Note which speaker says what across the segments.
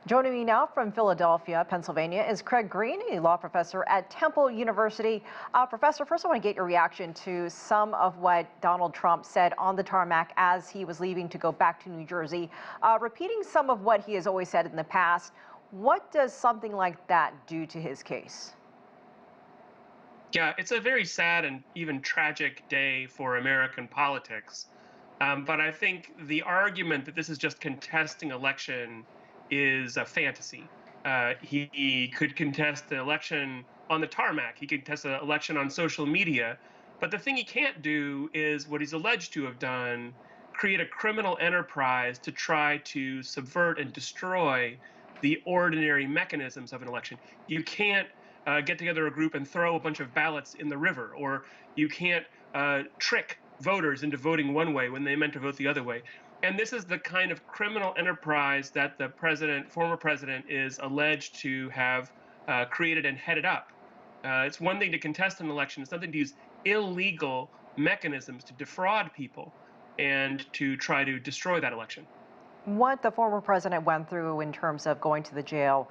Speaker 1: Joining me now from Philadelphia, Pennsylvania, is Craig Green, a law professor at Temple University. Professor, first I want to get your reaction to some of what Donald Trump said on the tarmac as he was leaving to go back to New Jersey, repeating some of what he has always said in the past. What does something like that do to his case?
Speaker 2: Yeah, it's a very sad and even tragic day for American politics. But I think the argument that this is just contesting election is a fantasy. He could contest the election on the tarmac. He could contest the election on social media. But the thing he can't do is what he's alleged to have done, create a criminal enterprise to try to subvert and destroy the ordinary mechanisms of an election. You can't get together a group and throw a bunch of ballots in the river, or you can't trick voters into voting one way when they meant to vote the other way. And this is the kind of criminal enterprise that the former president, is alleged to have created and headed up. It's one thing to contest an election; it's something to use illegal mechanisms to defraud people and to try to destroy that election.
Speaker 1: What the former president went through in terms of going to the jail,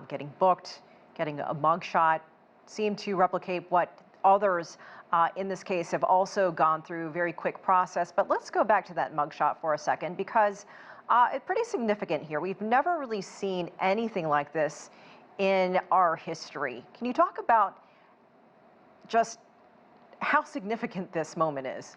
Speaker 1: getting booked, getting a mugshot, seemed to replicate what others in this case have also gone through. A very quick process. But let's go back to that mugshot for a second, because it's pretty significant here. We've never really seen anything like this in our history. Can you talk about just how significant this moment is?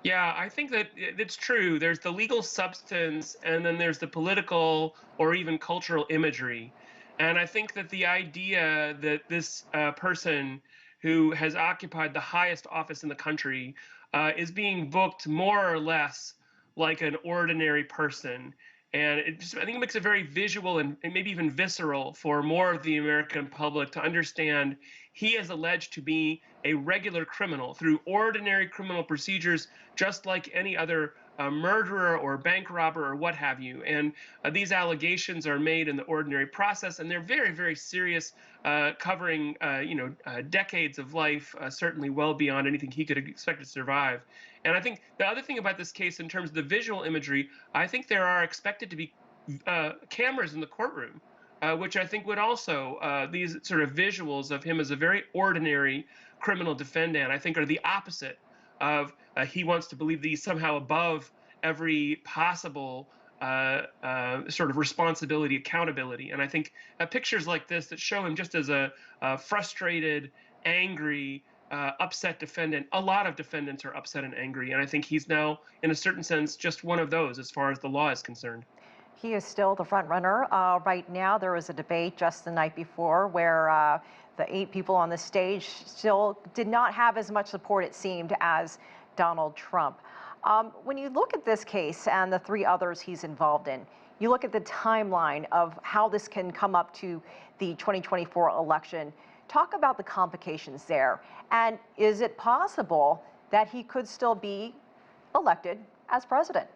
Speaker 2: Yeah, I think that it's true. There's the legal substance, and then there's the political or even cultural imagery. And I think that the idea that this person who has occupied the highest office in the country is being booked more or less like an ordinary person. And I think it makes it very visual and maybe even visceral for more of the American public to understand he is alleged to be a regular criminal through ordinary criminal procedures, just like any other murderer or bank robber or what have you. And these allegations are made in the ordinary process, and they're very, very serious, covering decades of life, certainly well beyond anything he could expect to survive. And I think the other thing about this case, in terms of the visual imagery, I think there are expected to be cameras in the courtroom, which I think would also, these sort of visuals of him as a very ordinary criminal defendant, I think are the opposite of he wants to believe that he's somehow above every possible sort of responsibility, accountability. And I think pictures like this that show him just as a frustrated, angry, upset defendant. A lot of defendants are upset and angry, and I think he's now, in a certain sense, just one of those as far as the law is concerned.
Speaker 1: He is still the front runner. Right now, there was a debate just the night before where the 8 people on the stage still did not have as much support, it seemed, as Donald Trump. When you look at this case and the 3 others he's involved in, you look at the timeline of how this can come up to the 2024 election. Talk about the complications there. And is it possible that he could still be elected as president?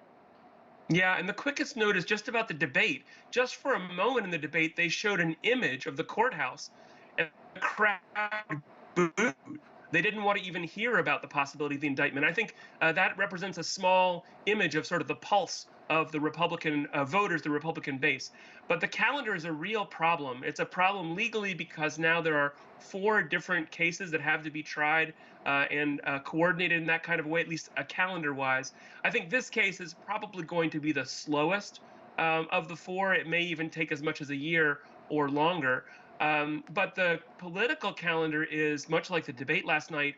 Speaker 2: Yeah, and the quickest note is just about the debate. Just for a moment in the debate, they showed an image of the courthouse, and the crowd booed. They didn't want to even hear about the possibility of the indictment. I think that represents a small image of sort of the pulse of the Republican voters, the Republican base. But the calendar is a real problem. It's a problem legally because now there are 4 different cases that have to be tried and coordinated in that kind of way, at least calendar-wise. I think this case is probably going to be the slowest of the 4. It may even take as much as a year or longer. But the political calendar is much like the debate last night.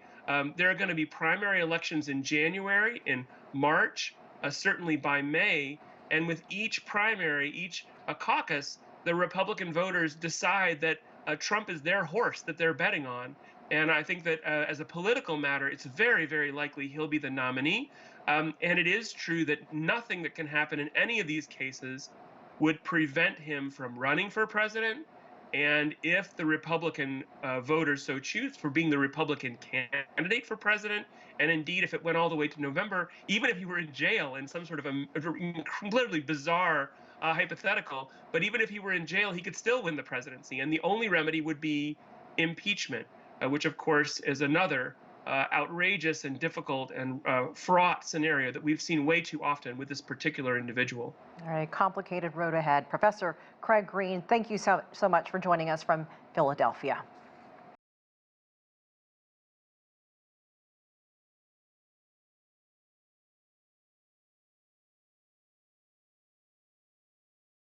Speaker 2: There are going to be primary elections in January, in March, certainly by May. And with each primary, each caucus, the Republican voters decide that Trump is their horse that they're betting on. And I think that as a political matter, it's very, very likely he'll be the nominee. And it is true that nothing that can happen in any of these cases would prevent him from running for president. And if the Republican voters so choose, for being the Republican candidate for president, and indeed if it went all the way to November, even if he were in jail in some sort of a completely bizarre hypothetical, but even if he were in jail, he could still win the presidency. And the only remedy would be impeachment, which of course is another outrageous and difficult and fraught scenario that we've seen way too often with this particular individual.
Speaker 1: All right, complicated road ahead. Professor Craig Green, thank you so much for joining us from Philadelphia.